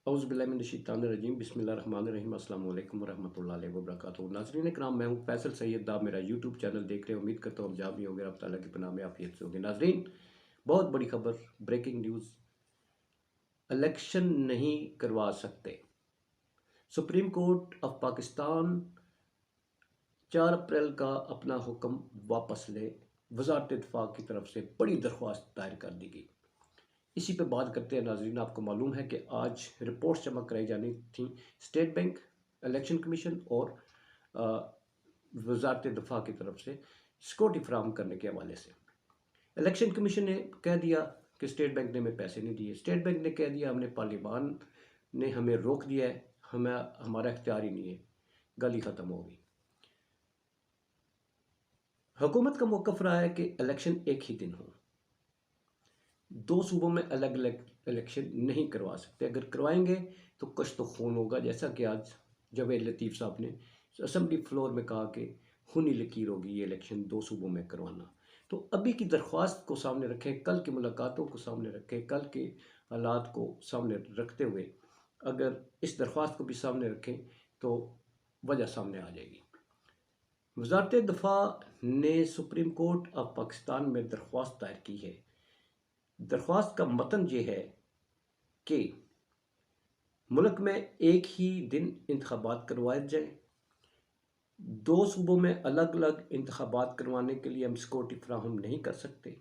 औज़ुबिल्लाहिमिनश्शैतानिर्रजीम बिस्मिल्लाहिर्रहमानिर्रहीम अस्सलामु अलैकुम वरहमतुल्लाहि वबरकातुहू। नाज़रीन कराम, मैं हूँ फैसल सैयद। आप मेरा यूट्यूब चैनल देख रहे हैं। उम्मीद करता हूँ आप जहाँ भी होंगे रब ताला की पनाह में आफियत से होंगे। नाज़रीन, बहुत बड़ी खबर, ब्रेकिंग न्यूज़, इलेक्शन नहीं करवा सकते। सुप्रीम कोर्ट ऑफ पाकिस्तान 4 अप्रैल का अपना हुक्म वापस ले, वज़ारत दिफा की तरफ से बड़ी दरख्वास्त दायर कर दी गई। इसी पे बात करते हैं नाज़रीन। आपको मालूम है कि आज रिपोर्ट्स जमा कराई जानी थी स्टेट बैंक, इलेक्शन कमीशन और वज़ारत दिफा की तरफ से सिक्योरिटी फराहम करने के हवाले से। इलेक्शन कमीशन ने कह दिया कि स्टेट बैंक ने हमें पैसे नहीं दिए। स्टेट बैंक ने कह दिया हमने पार्लियामान ने हमें रोक दिया है, हमारा इख्तियार ही नहीं है। गल ही ख़त्म हो गई। हुकूमत का मौक़िफ़ रहा है कि इलेक्शन एक ही दिन हो। 2 सूबों में अलग अलग इलेक्शन नहीं करवा सकते। अगर करवाएंगे तो कुछ तो खून होगा, जैसा कि आज जावेद लतीफ़ साहब ने असेंबली फ्लोर में कहा कि खूनी लकीर होगी ये इलेक्शन 2 सूबों में करवाना। तो अभी की दरख्वास्त को सामने रखें, कल की मुलाकातों को सामने रखें, कल के हालात को सामने रखते हुए अगर इस दरख्वास्त को भी सामने रखें तो वजह सामने आ जाएगी। वज़ारत दिफा ने सुप्रीम कोर्ट ऑफ पाकिस्तान में दरख्वास्त दायर की है। दरख्वास्त का मतन ये है कि मुल्क में एक ही दिन इंतखाबात करवाए जाएं। 2 सूबों में अलग अलग इंतखाबात करवाने के लिए हम सिक्योरिटी फराहम नहीं कर सकते।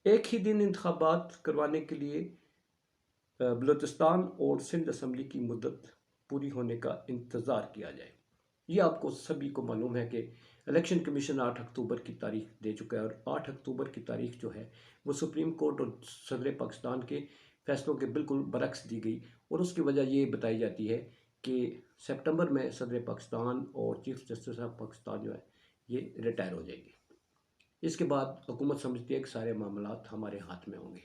एक ही दिन इंतखाबात करवाने के लिए बलूचिस्तान और सिंध असम्बली की मुद्दत पूरी होने का इंतज़ार किया जाए। ये आपको सभी को मालूम है कि इलेक्शन कमीशन 8 अक्टूबर की तारीख दे चुका है और 8 अक्टूबर की तारीख जो है वो सुप्रीम कोर्ट और सदर पाकिस्तान के फैसलों के बिल्कुल बरक्स दी गई। और उसकी वजह ये बताई जाती है कि सितंबर में सदर पाकिस्तान और चीफ जस्टिस ऑफ पाकिस्तान जो है ये रिटायर हो जाएगी। इसके बाद हुकूमत समझती है कि सारे मामलात हमारे हाथ में होंगे।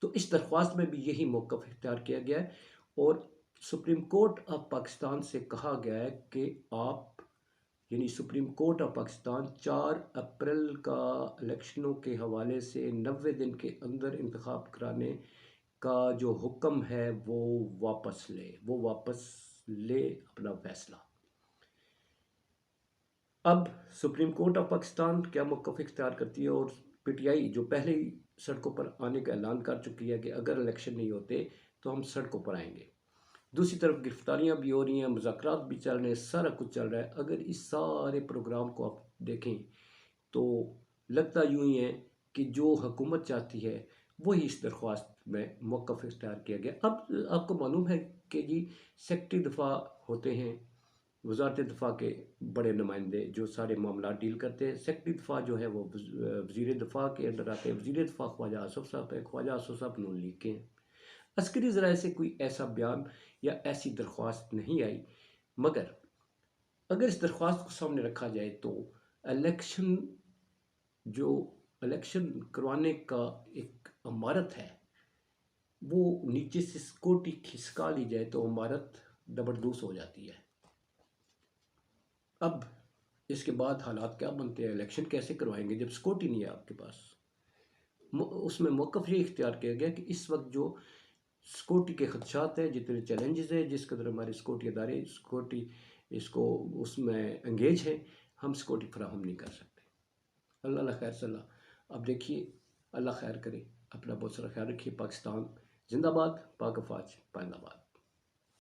तो इस दरख्वास्त में भी यही मौक़िफ़ इख्तियार किया गया है और सुप्रीम कोर्ट ऑफ पाकिस्तान से कहा गया है कि आप यानी सुप्रीम कोर्ट ऑफ पाकिस्तान 4 अप्रैल का इलेक्शनों के हवाले से 90 दिन के अंदर इंतखाब कराने का जो हुक्म है वो वापस ले अपना फैसला। अब सुप्रीम कोर्ट ऑफ पाकिस्तान क्या मौक़िफ़ इख्तियार करती है और पीटीआई जो पहले ही सड़कों पर आने का ऐलान कर चुकी है कि अगर इलेक्शन नहीं होते तो हम सड़कों पर आएंगे। दूसरी तरफ गिरफ्तारियां भी हो रही हैं, मुज़ाकरात भी चल रहे हैं, सारा कुछ चल रहा है। अगर इस सारे प्रोग्राम को आप देखें तो लगता यूँ ही है कि जो हुकूमत चाहती है वही इस दरख्वास्त में मौक़िफ़ इख्तियार किया गया। अब आपको मालूम है कि जी सेक्रेटरी दफ़ा होते हैं वज़ारत दिफा के बड़े नुमाइंदे जो सारे मामला डील करते हैं। सेक्रेटरी दिफा जो है वो वज़ीर दिफा के अंडर आते हैं। वज़ीर दिफा ख्वाजा आसिफ साहब है। ख्वाजा आसिफ साहब नून लीग के हैं। अस्करी ज़राए से कोई ऐसा बयान या ऐसी दरख्वास्त नहीं आई, मगर अगर इस दरख्वास्त को सामने रखा जाए तो इलेक्शन जो इलेक्शन करवाने का एक इमारत है वो नीचे से सिक्योरिटी खिसका ली जाए तो इमारत दबरदूस हो जाती है। अब इसके बाद हालात क्या बनते हैं, इलेक्शन कैसे करवाएंगे जब सिक्योरिटी नहीं है आपके पास। उसमें मौक़िफ़ ये इख्तियार किया गया कि इस वक्त जो सिक्योरिटी के खदशात हैं, जितने चैलेंजेस हैं, जिस कदर हमारे सिक्योरिटी अदारे सिक्योरिटी इसको उसमें एंगेज हैं, हम सिक्योरिटी फराहम नहीं कर सकते। अल्लाह खैर सल्ला। अब देखिए, अल्लाह खैर करे। अपना बहुत सारा ख्याल रखिए। पाकिस्तान जिंदाबाद, पाक अफवाज पाइंदाबाद।